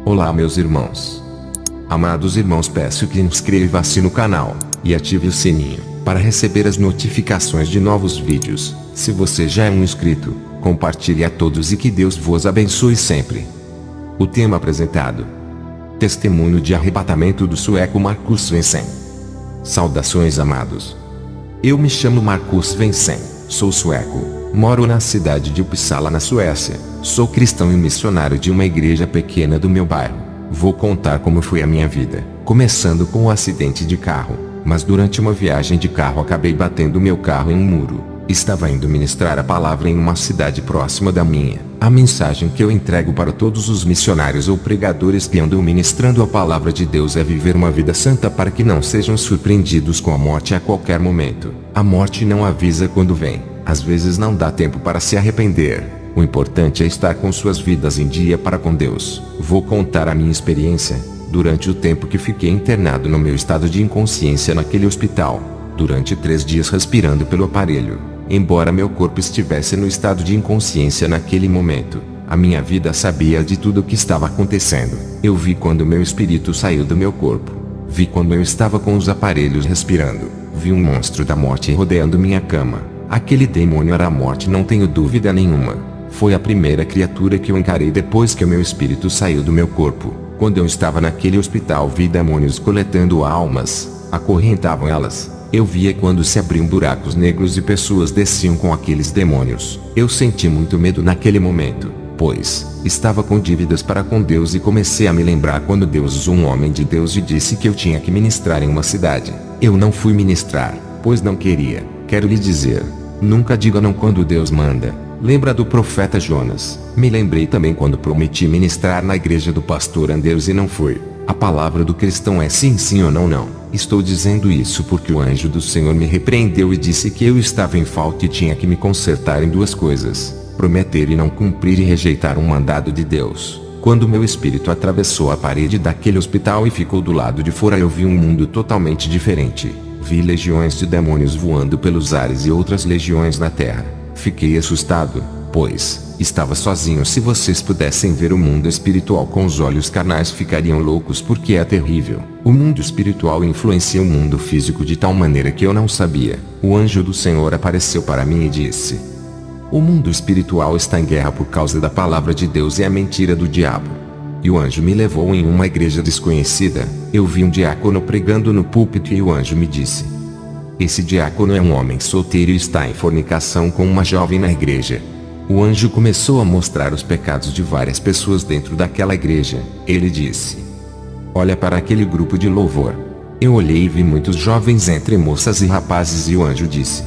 Olá meus irmãos. Amados irmãos, peço que inscreva-se no canal e ative o sininho para receber as notificações de novos vídeos. Se você já é um inscrito, compartilhe a todos e que Deus vos abençoe sempre. O tema apresentado: Testemunho de arrebatamento do sueco Marcus Vensen. Saudações amados. Eu me chamo Marcus Vensen, sou sueco. Moro na cidade de Uppsala, na Suécia. Sou cristão e missionário de uma igreja pequena do meu bairro. Vou contar como foi a minha vida, começando com um acidente de carro. Mas durante uma viagem de carro acabei batendo meu carro em um muro. Estava indo ministrar a palavra em uma cidade próxima da minha. A mensagem que eu entrego para todos os missionários ou pregadores que andam ministrando a palavra de Deus é viver uma vida santa para que não sejam surpreendidos com a morte a qualquer momento. A morte não avisa quando vem. Às vezes não dá tempo para se arrepender. O importante é estar com suas vidas em dia para com Deus. Vou contar a minha experiência durante o tempo que fiquei internado no meu estado de inconsciência naquele hospital. Durante 3 dias respirando pelo aparelho. Embora meu corpo estivesse no estado de inconsciência naquele momento, a minha vida sabia de tudo o que estava acontecendo. Eu vi quando meu espírito saiu do meu corpo. Vi quando eu estava com os aparelhos respirando. Vi um monstro da morte rodeando minha cama. Aquele demônio era a morte, não tenho dúvida nenhuma. Foi a primeira criatura que eu encarei depois que o meu espírito saiu do meu corpo. Quando eu estava naquele hospital, vi demônios coletando almas, acorrentavam elas. Eu via quando se abriam buracos negros e pessoas desciam com aqueles demônios. Eu senti muito medo naquele momento, pois estava com dívidas para com Deus e comecei a me lembrar quando Deus usou um homem de Deus e disse que eu tinha que ministrar em uma cidade. Eu não fui ministrar, pois não queria. Quero lhe dizer, nunca diga não quando Deus manda. Lembra do profeta Jonas? Me lembrei também quando prometi ministrar na igreja do pastor Anders e não fui. A palavra do cristão é sim, sim ou não, não. Estou dizendo isso porque o anjo do Senhor me repreendeu e disse que eu estava em falta e tinha que me consertar em 2 coisas: prometer e não cumprir e rejeitar um mandado de Deus. Quando meu espírito atravessou a parede daquele hospital e ficou do lado de fora, eu vi um mundo totalmente diferente. Vi legiões de demônios voando pelos ares e outras legiões na terra. Fiquei assustado, pois estava sozinho. Se vocês pudessem ver o mundo espiritual com os olhos carnais, ficariam loucos porque é terrível. O mundo espiritual influencia o mundo físico de tal maneira que eu não sabia. O anjo do Senhor apareceu para mim e disse: o mundo espiritual está em guerra por causa da palavra de Deus e a mentira do diabo. E o anjo me levou em uma igreja desconhecida. Eu vi um diácono pregando no púlpito e o anjo me disse: esse diácono é um homem solteiro e está em fornicação com uma jovem na igreja. O anjo começou a mostrar os pecados de várias pessoas dentro daquela igreja. Ele disse: olha para aquele grupo de louvor. Eu olhei e vi muitos jovens entre moças e rapazes e o anjo disse: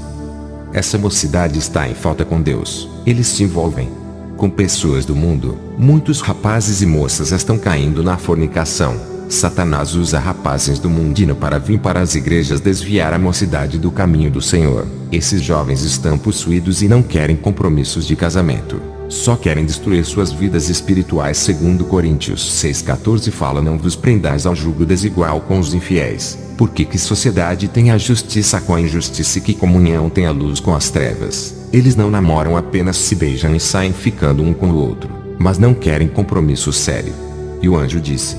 essa mocidade está em falta com Deus. Eles se envolvem com pessoas do mundo. Muitos rapazes e moças estão caindo na fornicação. Satanás usa rapazes do mundino para vir para as igrejas desviar a mocidade do caminho do Senhor. Esses jovens estão possuídos e não querem compromissos de casamento. Só querem destruir suas vidas espirituais. Segundo Coríntios 6,14 fala: não vos prendais ao jugo desigual com os infiéis. Porque que sociedade tem a justiça com a injustiça e que comunhão tem a luz com as trevas? Eles não namoram, apenas se beijam e saem ficando um com o outro, mas não querem compromisso sério. E o anjo disse: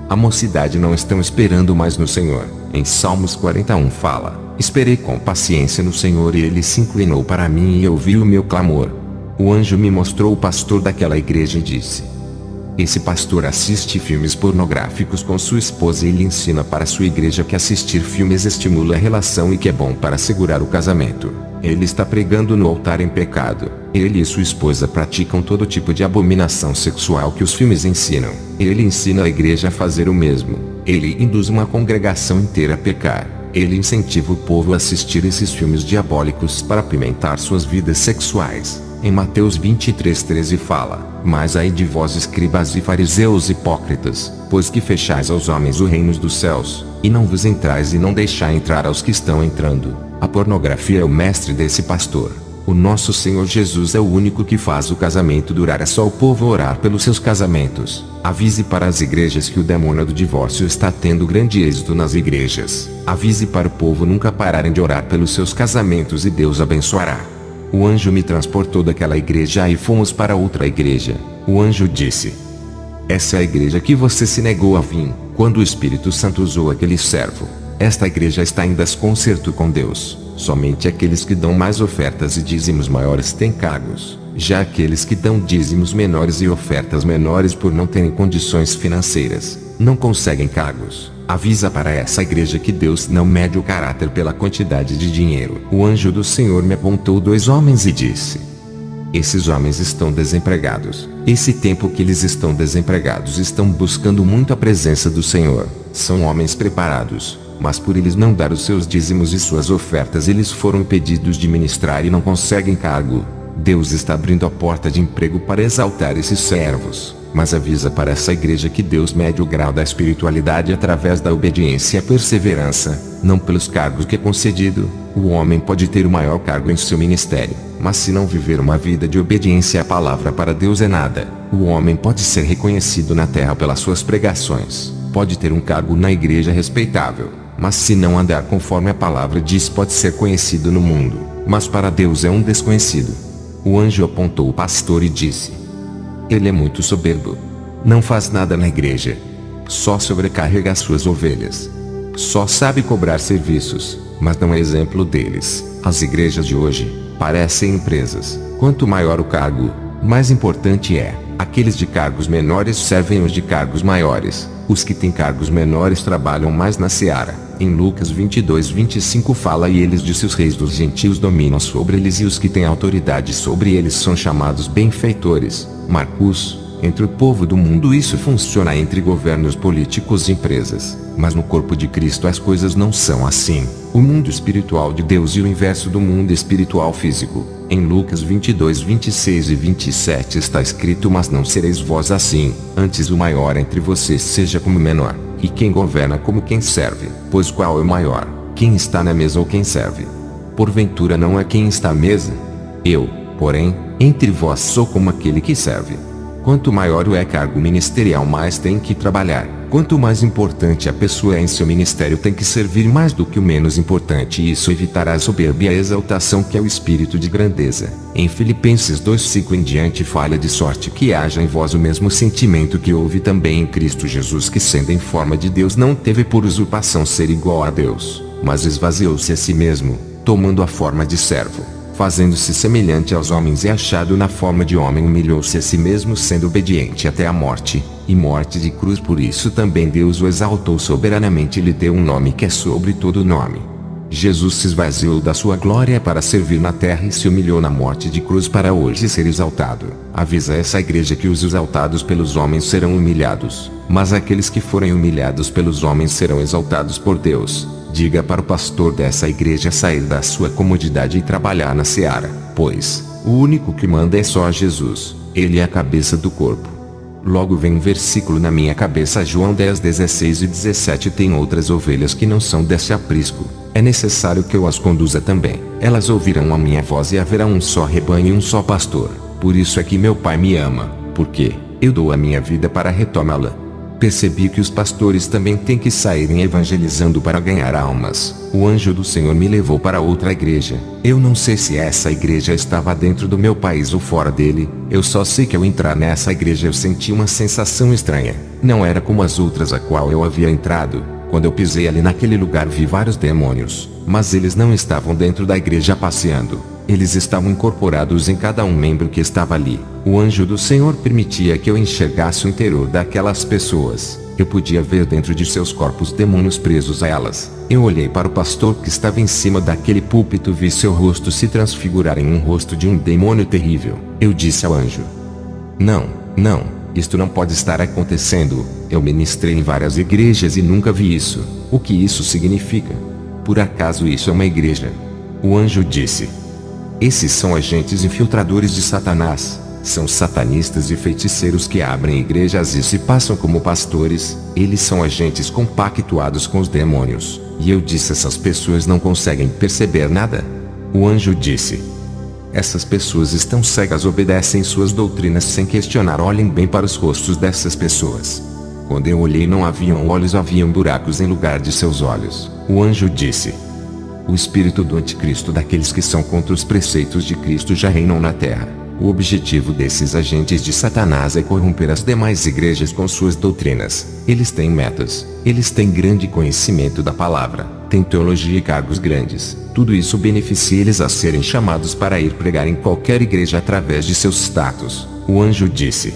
a mocidade não estão esperando mais no Senhor. Em Salmos 41 fala: esperei com paciência no Senhor e ele se inclinou para mim e ouviu o meu clamor. O anjo me mostrou o pastor daquela igreja e disse: esse pastor assiste filmes pornográficos com sua esposa e ele ensina para sua igreja que assistir filmes estimula a relação e que é bom para segurar o casamento. Ele está pregando no altar em pecado. Ele e sua esposa praticam todo tipo de abominação sexual que os filmes ensinam. Ele ensina a igreja a fazer o mesmo. Ele induz uma congregação inteira a pecar. Ele incentiva o povo a assistir esses filmes diabólicos para apimentar suas vidas sexuais. Em Mateus 23:13 fala: mas ai de vós, escribas e fariseus hipócritas, pois que fechais aos homens os reinos dos céus, e não vos entrais e não deixai entrar aos que estão entrando. A pornografia é o mestre desse pastor. O nosso Senhor Jesus é o único que faz o casamento durar. É só o povo orar pelos seus casamentos. Avise para as igrejas que o demônio do divórcio está tendo grande êxito nas igrejas. Avise para o povo nunca pararem de orar pelos seus casamentos e Deus abençoará. O anjo me transportou daquela igreja e fomos para outra igreja. O anjo disse: Essa é a igreja que você se negou a vir, quando o Espírito Santo usou aquele servo. Esta igreja está em desconcerto com Deus. Somente aqueles que dão mais ofertas e dízimos maiores têm cargos. Já aqueles que dão dízimos menores e ofertas menores por não terem condições financeiras, não conseguem cargos. Avisa para essa igreja que Deus não mede o caráter pela quantidade de dinheiro. O anjo do Senhor me apontou 2 homens e disse: esses homens estão desempregados. Esse tempo que eles estão desempregados estão buscando muito a presença do Senhor. São homens preparados, mas por eles não dar os seus dízimos e suas ofertas eles foram impedidos de ministrar e não conseguem cargo. Deus está abrindo a porta de emprego para exaltar esses servos, mas avisa para essa igreja que Deus mede o grau da espiritualidade através da obediência e a perseverança, não pelos cargos que é concedido. O homem pode ter o maior cargo em seu ministério, mas se não viver uma vida de obediência à palavra para Deus é nada. O homem pode ser reconhecido na terra pelas suas pregações, pode ter um cargo na igreja respeitável, mas se não andar conforme a palavra diz pode ser conhecido no mundo, mas para Deus é um desconhecido. O anjo apontou o pastor e disse: ele é muito soberbo. Não faz nada na igreja. Só sobrecarrega as suas ovelhas. Só sabe cobrar serviços, mas não é exemplo deles. As igrejas de hoje parecem empresas. Quanto maior o cargo, mais importante é. Aqueles de cargos menores servem os de cargos maiores. Os que têm cargos menores trabalham mais na seara. Em Lucas 22:25 fala: e eles disse os reis dos gentios dominam sobre eles e os que têm autoridade sobre eles são chamados benfeitores. Marcos. Entre o povo do mundo isso funciona entre governos políticos e empresas, mas no corpo de Cristo as coisas não são assim. O mundo espiritual de Deus e o inverso do mundo espiritual físico. Em Lucas 22:26 e 27 está escrito: mas não sereis vós assim, antes o maior entre vocês seja como o menor, e quem governa como quem serve. Pois qual é o maior, quem está na mesa ou quem serve? Porventura não é quem está à mesa? Eu, porém, entre vós sou como aquele que serve. Quanto maior o cargo ministerial, mais tem que trabalhar. Quanto mais importante a pessoa é em seu ministério, tem que servir mais do que o menos importante, e isso evitará a soberba e a exaltação, que é o espírito de grandeza. Em Filipenses 2:5 em diante fala: de sorte que haja em vós o mesmo sentimento que houve também em Cristo Jesus, que sendo em forma de Deus não teve por usurpação ser igual a Deus, mas esvaziou-se a si mesmo, tomando a forma de servo, fazendo-se semelhante aos homens, e achado na forma de homem humilhou-se a si mesmo, sendo obediente até a morte, e morte de cruz. Por isso também Deus o exaltou soberanamente e lhe deu um nome que é sobre todo nome. Jesus se esvaziou da sua glória para servir na terra e se humilhou na morte de cruz para hoje ser exaltado. Avisa essa igreja que os exaltados pelos homens serão humilhados, mas aqueles que forem humilhados pelos homens serão exaltados por Deus. Diga para o pastor dessa igreja sair da sua comodidade e trabalhar na seara, pois o único que manda é só Jesus. Ele é a cabeça do corpo. Logo vem um versículo na minha cabeça: João 10:16 e 17. Tem outras ovelhas que não são desse aprisco. É necessário que eu as conduza também. Elas ouvirão a minha voz e haverá um só rebanho e um só pastor. Por isso é que meu Pai me ama, porque eu dou a minha vida para retomá-la. Percebi que os pastores também têm que saírem evangelizando para ganhar almas. O anjo do Senhor me levou para outra igreja. Eu não sei se essa igreja estava dentro do meu país ou fora dele. Eu só sei que ao entrar nessa igreja eu senti uma sensação estranha. Não era como as outras a qual eu havia entrado. Quando eu pisei ali naquele lugar vi vários demônios, mas eles não estavam dentro da igreja passeando. Eles estavam incorporados em cada um membro que estava ali. O anjo do Senhor permitia que eu enxergasse o interior daquelas pessoas. Eu podia ver dentro de seus corpos demônios presos a elas. Eu olhei para o pastor que estava em cima daquele púlpito, vi seu rosto se transfigurar em um rosto de um demônio terrível. Eu disse ao anjo: Não, isto não pode estar acontecendo. Eu ministrei em várias igrejas e nunca vi isso. O que isso significa? Por acaso isso é uma igreja? O anjo disse: Esses são agentes infiltradores de Satanás. São satanistas e feiticeiros que abrem igrejas e se passam como pastores. Eles são agentes compactuados com os demônios. E eu disse: essas pessoas não conseguem perceber nada? O anjo disse: essas pessoas estão cegas, obedecem suas doutrinas sem questionar. Olhem bem para os rostos dessas pessoas. Quando eu olhei não haviam olhos, haviam buracos em lugar de seus olhos. O anjo disse: o espírito do anticristo, daqueles que são contra os preceitos de Cristo, já reinam na terra. O objetivo desses agentes de Satanás é corromper as demais igrejas com suas doutrinas. Eles têm metas, eles têm grande conhecimento da palavra, têm teologia e cargos grandes. Tudo isso beneficia eles a serem chamados para ir pregar em qualquer igreja através de seus status. O anjo disse: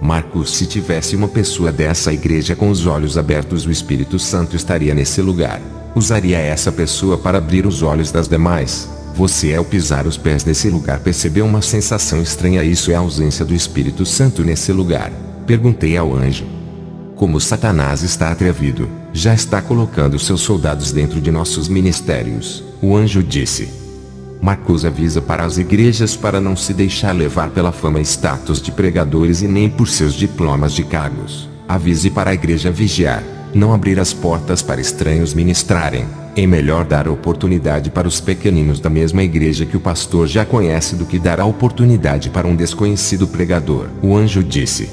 Marcos, se tivesse uma pessoa dessa igreja com os olhos abertos, o Espírito Santo estaria nesse lugar. Usaria essa pessoa para abrir os olhos das demais. Você, ao pisar os pés nesse lugar, percebeu uma sensação estranha. Isso é a ausência do Espírito Santo nesse lugar. Perguntei ao anjo: como Satanás está atrevido, já está colocando seus soldados dentro de nossos ministérios. O anjo disse: Marcos, avisa para as igrejas para não se deixar levar pela fama e status de pregadores e nem por seus diplomas de cargos. Avise para a igreja vigiar, não abrir as portas para estranhos ministrarem. É melhor dar a oportunidade para os pequeninos da mesma igreja que o pastor já conhece do que dar a oportunidade para um desconhecido pregador. O anjo disse: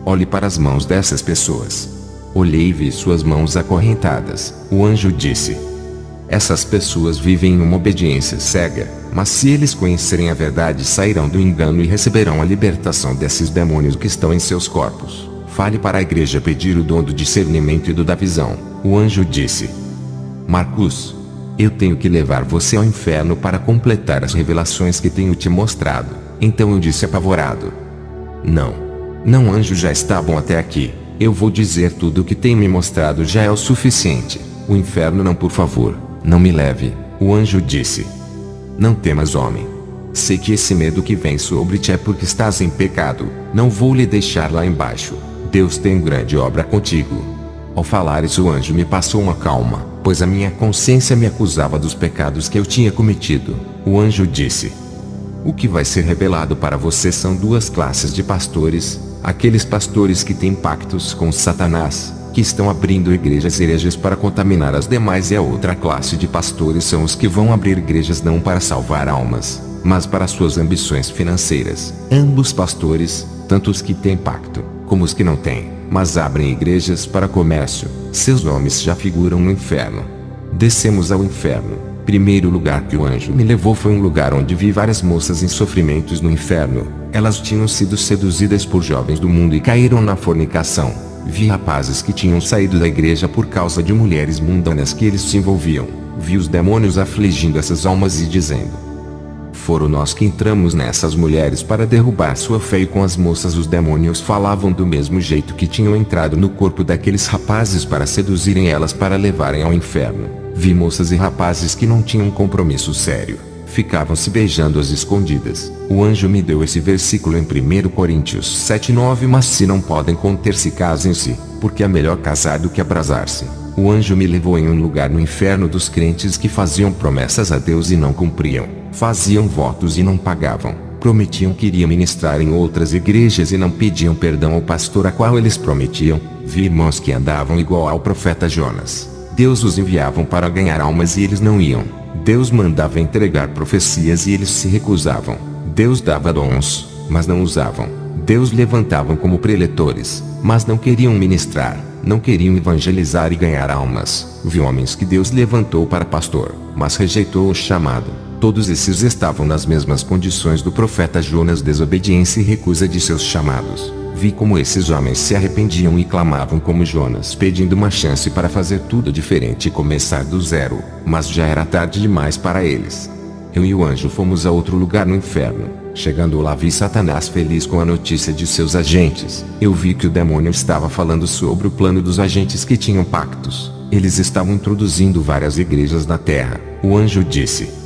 olhe para as mãos dessas pessoas. Olhei e vi suas mãos acorrentadas. O anjo disse: essas pessoas vivem em uma obediência cega, mas se eles conhecerem a verdade, sairão do engano e receberão a libertação desses demônios que estão em seus corpos. Fale para a igreja pedir o dom do discernimento e do da visão. O anjo disse: Marcos, eu tenho que levar você ao inferno para completar as revelações que tenho te mostrado. Então eu disse apavorado: Não, anjo, já está bom até aqui. Eu vou dizer tudo o que tem me mostrado já é o suficiente. O inferno não, por favor, não me leve. O anjo disse: não temas, homem. Sei que esse medo que vem sobre ti é porque estás em pecado. Não vou lhe deixar lá embaixo. Deus tem grande obra contigo. Ao falar isso, o anjo me passou uma calma, pois a minha consciência me acusava dos pecados que eu tinha cometido. O anjo disse: o que vai ser revelado para você são duas classes de pastores: aqueles pastores que têm pactos com Satanás, que estão abrindo igrejas hereges para contaminar as demais, e a outra classe de pastores são os que vão abrir igrejas não para salvar almas, mas para suas ambições financeiras. Ambos pastores, tanto os que têm pacto, como os que não têm, mas abrem igrejas para comércio, seus nomes já figuram no inferno. Descemos ao inferno. Primeiro lugar que o anjo me levou foi um lugar onde vi várias moças em sofrimentos no inferno. Elas tinham sido seduzidas por jovens do mundo e caíram na fornicação. Vi rapazes que tinham saído da igreja por causa de mulheres mundanas que eles se envolviam. Vi os demônios afligindo essas almas e dizendo: foram nós que entramos nessas mulheres para derrubar sua fé. E com as moças os demônios falavam do mesmo jeito que tinham entrado no corpo daqueles rapazes para seduzirem elas para levarem ao inferno. Vi moças e rapazes que não tinham compromisso sério, ficavam se beijando às escondidas. O anjo me deu esse versículo em 1 Coríntios 7:9: mas se não podem conter-se, casem-se, porque é melhor casar do que abrasar-se. O anjo me levou em um lugar no inferno dos crentes que faziam promessas a Deus e não cumpriam, faziam votos e não pagavam, prometiam que iriam ministrar em outras igrejas e não pediam perdão ao pastor a qual eles prometiam. Vi irmãos que andavam igual ao profeta Jonas. Deus os enviava para ganhar almas e eles não iam. Deus mandava entregar profecias e eles se recusavam. Deus dava dons, mas não usavam. Deus levantava como preletores, mas não queriam ministrar, não queriam evangelizar e ganhar almas. Vi homens que Deus levantou para pastor, mas rejeitou o chamado. Todos esses estavam nas mesmas condições do profeta Jonas: desobediência e recusa de seus chamados. Vi como esses homens se arrependiam e clamavam como Jonas, pedindo uma chance para fazer tudo diferente e começar do zero, mas já era tarde demais para eles. Eu e o anjo fomos a outro lugar no inferno. Chegando lá, vi Satanás feliz com a notícia de seus agentes. Eu vi que o demônio estava falando sobre o plano dos agentes que tinham pactos. Eles estavam introduzindo várias igrejas na terra. O anjo disse: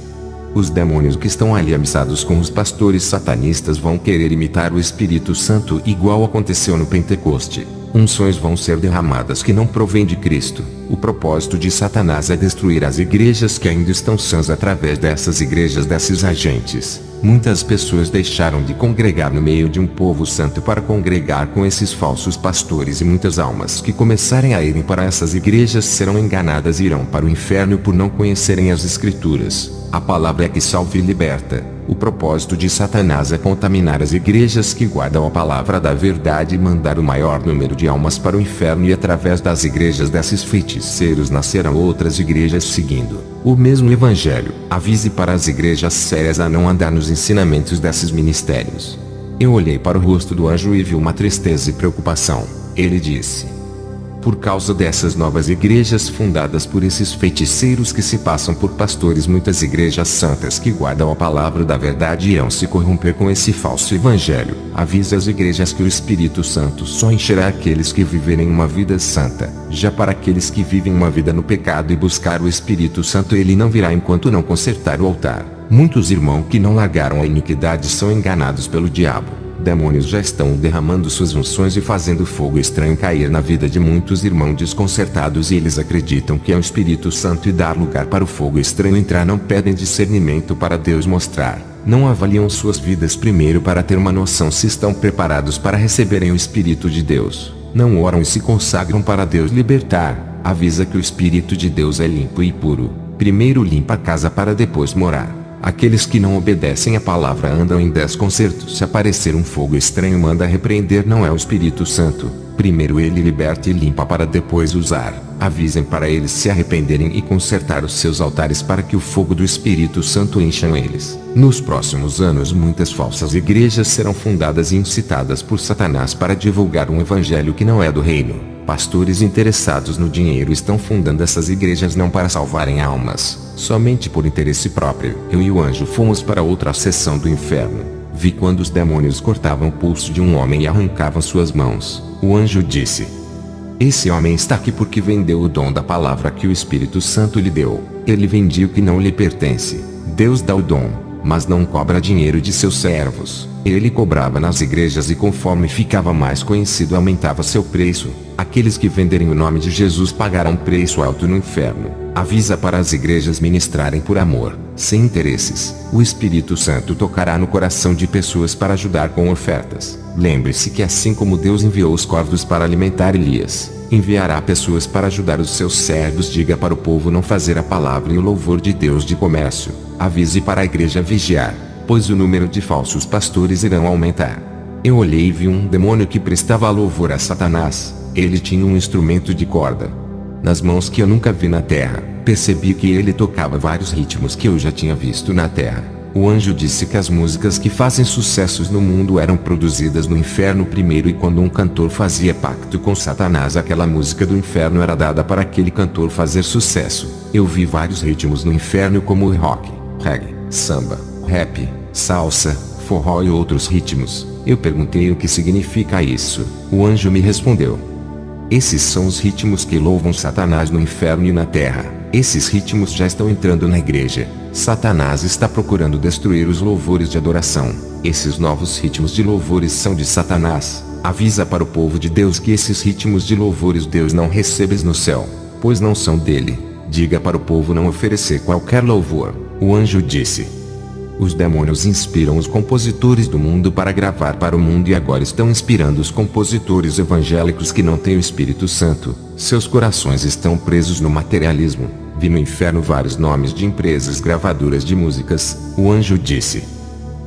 os demônios que estão ali amissados com os pastores satanistas vão querer imitar o Espírito Santo, igual aconteceu no Pentecoste. Unções vão ser derramadas que não provêm de Cristo. O propósito de Satanás é destruir as igrejas que ainda estão sãs através dessas igrejas desses agentes. Muitas pessoas deixaram de congregar no meio de um povo santo para congregar com esses falsos pastores, e muitas almas que começarem a irem para essas igrejas serão enganadas e irão para o inferno por não conhecerem as Escrituras. A palavra é que salva e liberta. O propósito de Satanás é contaminar as igrejas que guardam a palavra da verdade e mandar o maior número de almas para o inferno, e através das igrejas desses feiticeiros nascerão outras igrejas seguindo o mesmo evangelho. Avise para as igrejas sérias a não andar nos ensinamentos desses ministérios. Eu olhei para o rosto do anjo e vi uma tristeza e preocupação. Ele disse: por causa dessas novas igrejas fundadas por esses feiticeiros que se passam por pastores, muitas igrejas santas que guardam a palavra da verdade irão se corromper com esse falso evangelho. Avise as igrejas que o Espírito Santo só encherá aqueles que viverem uma vida santa. Já para aqueles que vivem uma vida no pecado e buscar o Espírito Santo, ele não virá enquanto não consertar o altar. Muitos irmãos que não largaram a iniquidade são enganados pelo diabo. Demônios já estão derramando suas unções e fazendo fogo estranho cair na vida de muitos irmãos desconcertados, e eles acreditam que é o Espírito Santo e dar lugar para o fogo estranho entrar. Não pedem discernimento para Deus mostrar. Não avaliam suas vidas primeiro para ter uma noção se estão preparados para receberem o Espírito de Deus. Não oram e se consagram para Deus libertar. Avisa que o Espírito de Deus é limpo e puro. Primeiro limpa a casa para depois morar. Aqueles que não obedecem a palavra andam em desconcerto. Se aparecer um fogo estranho, manda repreender, não é o Espírito Santo. Primeiro ele liberta e limpa para depois usar. Avisem para eles se arrependerem e consertar os seus altares para que o fogo do Espírito Santo encham eles. Nos próximos anos, muitas falsas igrejas serão fundadas e incitadas por Satanás para divulgar um evangelho que não é do reino. Pastores interessados no dinheiro estão fundando essas igrejas não para salvarem almas, somente por interesse próprio. Eu e o anjo fomos para outra seção do inferno. Vi quando os demônios cortavam o pulso de um homem e arrancavam suas mãos. O anjo disse: esse homem está aqui porque vendeu o dom da palavra que o Espírito Santo lhe deu. Ele vendia o que não lhe pertence. Deus dá o dom, mas não cobra dinheiro de seus servos. Ele cobrava nas igrejas e conforme ficava mais conhecido aumentava seu preço. Aqueles que venderem o nome de Jesus pagarão preço alto no inferno. Avisa para as igrejas ministrarem por amor, sem interesses. O Espírito Santo tocará no coração de pessoas para ajudar com ofertas. Lembre-se que assim como Deus enviou os corvos para alimentar Elias, enviará pessoas para ajudar os seus servos. Diga para o povo não fazer a palavra e o louvor de Deus de comércio. Avise para a igreja vigiar, pois o número de falsos pastores irão aumentar. Eu olhei e vi um demônio que prestava louvor a Satanás. Ele tinha um instrumento de corda nas mãos que eu nunca vi na terra. Percebi que ele tocava vários ritmos que eu já tinha visto na terra. O anjo disse que as músicas que fazem sucessos no mundo eram produzidas no inferno primeiro, e quando um cantor fazia pacto com Satanás, aquela música do inferno era dada para aquele cantor fazer sucesso. Eu vi vários ritmos no inferno como rock, reggae, samba, rap, salsa, forró e outros ritmos. Eu perguntei o que significa isso. O anjo me respondeu: esses são os ritmos que louvam Satanás no inferno e na terra. Esses ritmos já estão entrando na igreja. Satanás está procurando destruir os louvores de adoração. Esses novos ritmos de louvores são de Satanás. Avisa para o povo de Deus que esses ritmos de louvores Deus não recebe no céu, pois não são dele. Diga para o povo não oferecer qualquer louvor. O anjo disse: os demônios inspiram os compositores do mundo para gravar para o mundo e agora estão inspirando os compositores evangélicos que não têm o Espírito Santo. Seus corações estão presos no materialismo. Vi no inferno vários nomes de empresas gravadoras de músicas. O anjo disse: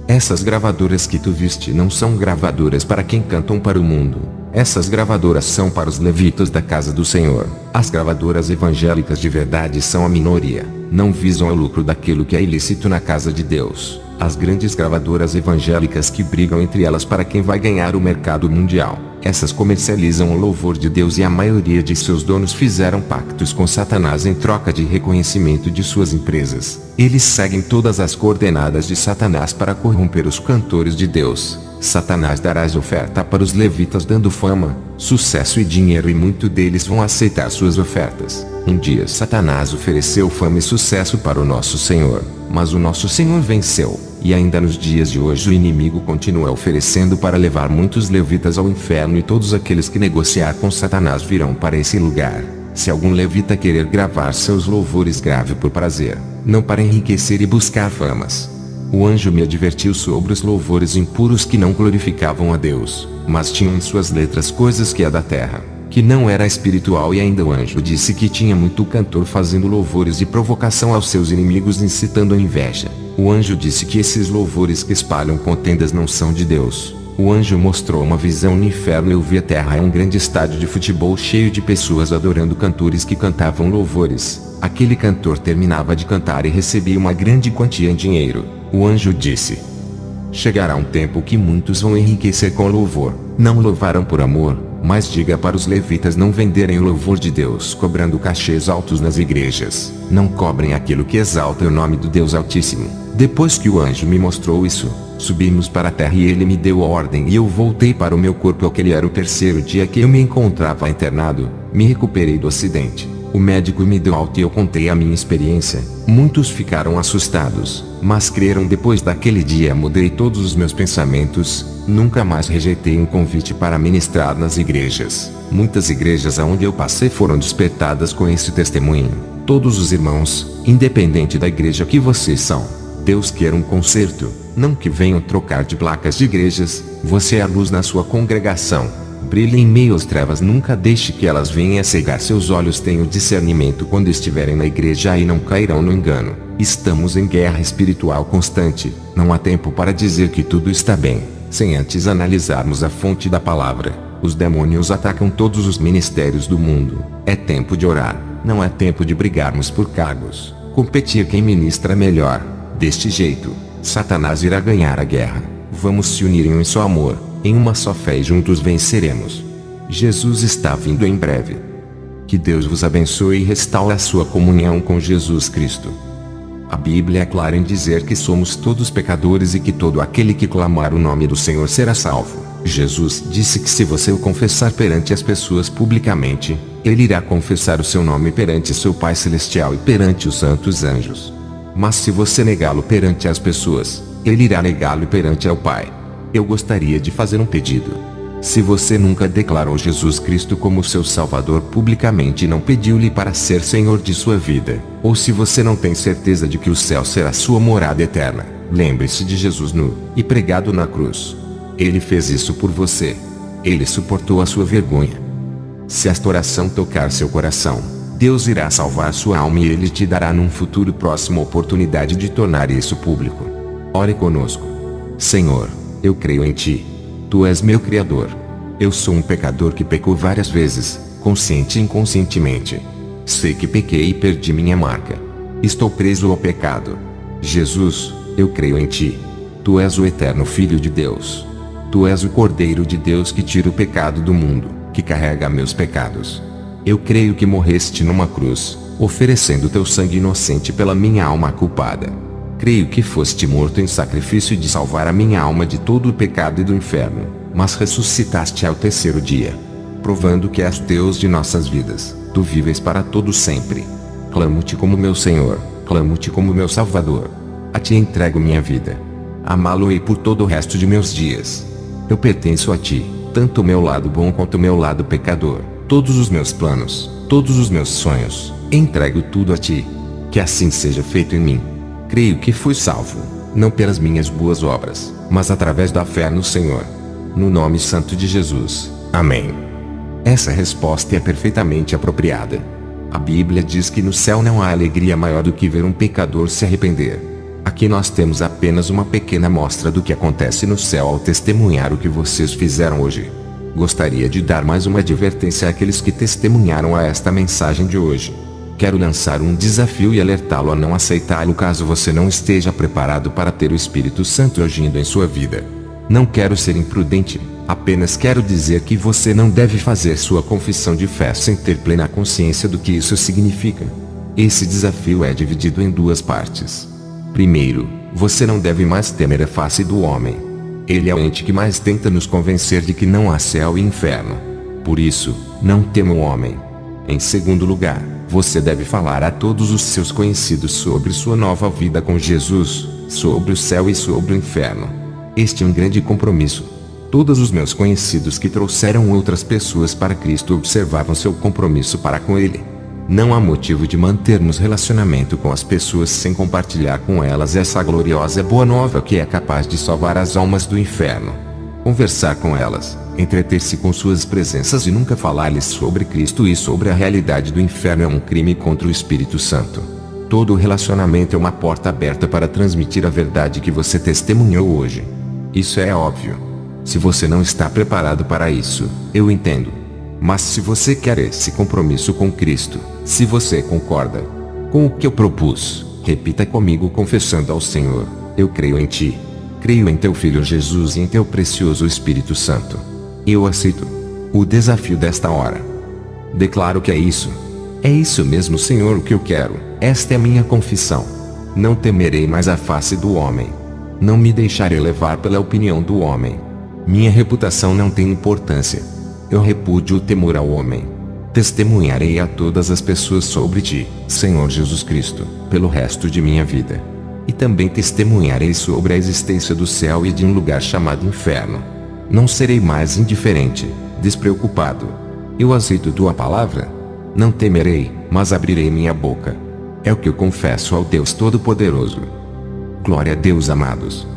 essas gravadoras que tu viste não são gravadoras para quem cantam para o mundo. Essas gravadoras são para os levitas da casa do Senhor. As gravadoras evangélicas de verdade são a minoria. Não visam o lucro daquilo que é ilícito na casa de Deus. As grandes gravadoras evangélicas que brigam entre elas para quem vai ganhar o mercado mundial. Essas comercializam o louvor de Deus e a maioria de seus donos fizeram pactos com Satanás em troca de reconhecimento de suas empresas. Eles seguem todas as coordenadas de Satanás para corromper os cantores de Deus. Satanás dará as ofertas para os levitas dando fama, sucesso e dinheiro, e muitos deles vão aceitar suas ofertas. Um dia Satanás ofereceu fama e sucesso para o nosso Senhor, mas o nosso Senhor venceu. E ainda nos dias de hoje o inimigo continua oferecendo para levar muitos levitas ao inferno, e todos aqueles que negociar com Satanás virão para esse lugar. Se algum levita querer gravar seus louvores, grave por prazer, não para enriquecer e buscar famas. O anjo me advertiu sobre os louvores impuros que não glorificavam a Deus, mas tinham em suas letras coisas que é da terra, que não era espiritual. E ainda o anjo disse que tinha muito cantor fazendo louvores de provocação aos seus inimigos, incitando a inveja. O anjo disse que esses louvores que espalham contendas não são de Deus, O anjo mostrou uma visão no inferno. Eu vi a terra um grande estádio de futebol cheio de pessoas adorando cantores que cantavam louvores. Aquele cantor terminava de cantar e recebia uma grande quantia em dinheiro. O anjo disse: chegará um tempo que muitos vão enriquecer com louvor. Não louvarão por amor, mas diga para os levitas não venderem o louvor de Deus cobrando cachês altos nas igrejas. Não cobrem aquilo que exalta o nome do Deus Altíssimo. Depois que o anjo me mostrou isso, subimos para a terra e ele me deu a ordem e eu voltei para o meu corpo. Aquele era o terceiro dia que eu me encontrava internado. Me recuperei do acidente. O médico me deu alta e eu contei a minha experiência. Muitos ficaram assustados, mas creram. Depois daquele dia mudei todos os meus pensamentos. Nunca mais rejeitei um convite para ministrar nas igrejas. Muitas igrejas aonde eu passei foram despertadas com esse testemunho. Todos os irmãos, independente da igreja que vocês são, Deus quer um conserto, não que venham trocar de placas de igrejas. Você é a luz na sua congregação. Brilhe em meio às trevas. Nunca deixe que elas venham a cegar seus olhos. Tenham discernimento quando estiverem na igreja e não cairão no engano. Estamos em guerra espiritual constante. Não há tempo para dizer que tudo está bem, sem antes analisarmos a fonte da palavra. Os demônios atacam todos os ministérios do mundo. É tempo de orar. Não é tempo de brigarmos por cargos, competir quem ministra melhor. Deste jeito, Satanás irá ganhar a guerra. Vamos se unir em um só amor, em uma só fé e juntos venceremos. Jesus está vindo em breve. Que Deus vos abençoe e restaure a sua comunhão com Jesus Cristo. A Bíblia é clara em dizer que somos todos pecadores e que todo aquele que clamar o nome do Senhor será salvo. Jesus disse que se você o confessar perante as pessoas publicamente, ele irá confessar o seu nome perante seu Pai Celestial e perante os santos anjos. Mas se você negá-lo perante as pessoas, ele irá negá-lo perante ao Pai. Eu gostaria de fazer um pedido. Se você nunca declarou Jesus Cristo como seu Salvador publicamente e não pediu-lhe para ser Senhor de sua vida, ou se você não tem certeza de que o céu será sua morada eterna, lembre-se de Jesus nu e pregado na cruz. Ele fez isso por você. Ele suportou a sua vergonha. Se esta oração tocar seu coração, Deus irá salvar sua alma e Ele te dará num futuro próximo a oportunidade de tornar isso público. Ore conosco. Senhor, eu creio em Ti. Tu és meu Criador. Eu sou um pecador que pecou várias vezes, consciente e inconscientemente. Sei que pequei e perdi minha marca. Estou preso ao pecado. Jesus, eu creio em Ti. Tu és o eterno Filho de Deus. Tu és o Cordeiro de Deus que tira o pecado do mundo, que carrega meus pecados. Eu creio que morreste numa cruz, oferecendo teu sangue inocente pela minha alma culpada. Creio que foste morto em sacrifício de salvar a minha alma de todo o pecado e do inferno, mas ressuscitaste ao terceiro dia, provando que és Deus de nossas vidas. Tu vives para todo sempre. Clamo-te como meu Senhor, clamo-te como meu Salvador. A Ti entrego minha vida. Amá-lo-ei por todo o resto de meus dias. Eu pertenço a Ti, tanto o meu lado bom quanto o meu lado pecador. Todos os meus planos, todos os meus sonhos, entrego tudo a Ti. Que assim seja feito em mim. Creio que fui salvo, não pelas minhas boas obras, mas através da fé no Senhor. No nome santo de Jesus. Amém. Essa resposta é perfeitamente apropriada. A Bíblia diz que no céu não há alegria maior do que ver um pecador se arrepender. Aqui nós temos apenas uma pequena amostra do que acontece no céu ao testemunhar o que vocês fizeram hoje. Gostaria de dar mais uma advertência àqueles que testemunharam a esta mensagem de hoje. Quero lançar um desafio e alertá-lo a não aceitá-lo caso você não esteja preparado para ter o Espírito Santo agindo em sua vida. Não quero ser imprudente, apenas quero dizer que você não deve fazer sua confissão de fé sem ter plena consciência do que isso significa. Esse desafio é dividido em duas partes. Primeiro, você não deve mais temer a face do homem. Ele é o ente que mais tenta nos convencer de que não há céu e inferno. Por isso, não tema o homem. Em segundo lugar, você deve falar a todos os seus conhecidos sobre sua nova vida com Jesus, sobre o céu e sobre o inferno. Este é um grande compromisso. Todos os meus conhecidos que trouxeram outras pessoas para Cristo observavam seu compromisso para com Ele. Não há motivo de mantermos relacionamento com as pessoas sem compartilhar com elas essa gloriosa boa nova que é capaz de salvar as almas do inferno. Conversar com elas, entreter-se com suas presenças e nunca falar-lhes sobre Cristo e sobre a realidade do inferno é um crime contra o Espírito Santo. Todo relacionamento é uma porta aberta para transmitir a verdade que você testemunhou hoje. Isso é óbvio. Se você não está preparado para isso, eu entendo. Mas se você quer esse compromisso com Cristo, se você concorda com o que eu propus, repita comigo confessando ao Senhor: eu creio em Ti. Creio em Teu Filho Jesus e em Teu precioso Espírito Santo. Eu aceito o desafio desta hora. Declaro que é isso. É isso mesmo, Senhor, o que eu quero. Esta é a minha confissão. Não temerei mais a face do homem. Não me deixarei levar pela opinião do homem. Minha reputação não tem importância. Eu repudio o temor ao homem. Testemunharei a todas as pessoas sobre Ti, Senhor Jesus Cristo, pelo resto de minha vida. E também testemunharei sobre a existência do céu e de um lugar chamado inferno. Não serei mais indiferente, despreocupado. Eu aceito Tua palavra. Não temerei, mas abrirei minha boca. É o que eu confesso ao Deus Todo-Poderoso. Glória a Deus, amados.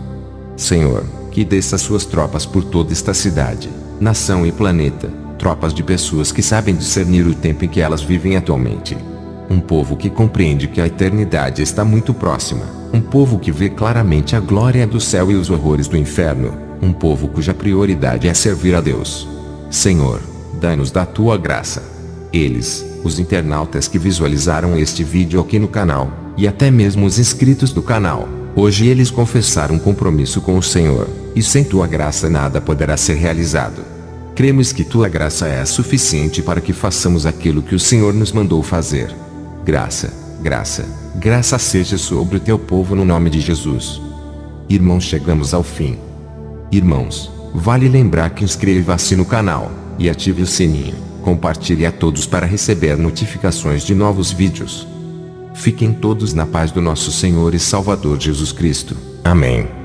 Senhor, que desça Suas tropas por toda esta cidade, nação e planeta, tropas de pessoas que sabem discernir o tempo em que elas vivem atualmente. Um povo que compreende que a eternidade está muito próxima. Um povo que vê claramente a glória do céu e os horrores do inferno. Um povo cuja prioridade é servir a Deus. Senhor, dá-nos da Tua graça. Eles, os internautas que visualizaram este vídeo aqui no canal, e até mesmo os inscritos do canal, hoje eles confessaram um compromisso com o Senhor, e sem Tua graça nada poderá ser realizado. Cremos que Tua graça é suficiente para que façamos aquilo que o Senhor nos mandou fazer. Graça, graça, graça seja sobre o Teu povo no nome de Jesus. Irmãos, chegamos ao fim. Irmãos, vale lembrar que inscreva-se no canal, e ative o sininho. Compartilhe a todos para receber notificações de novos vídeos. Fiquem todos na paz do nosso Senhor e Salvador Jesus Cristo. Amém.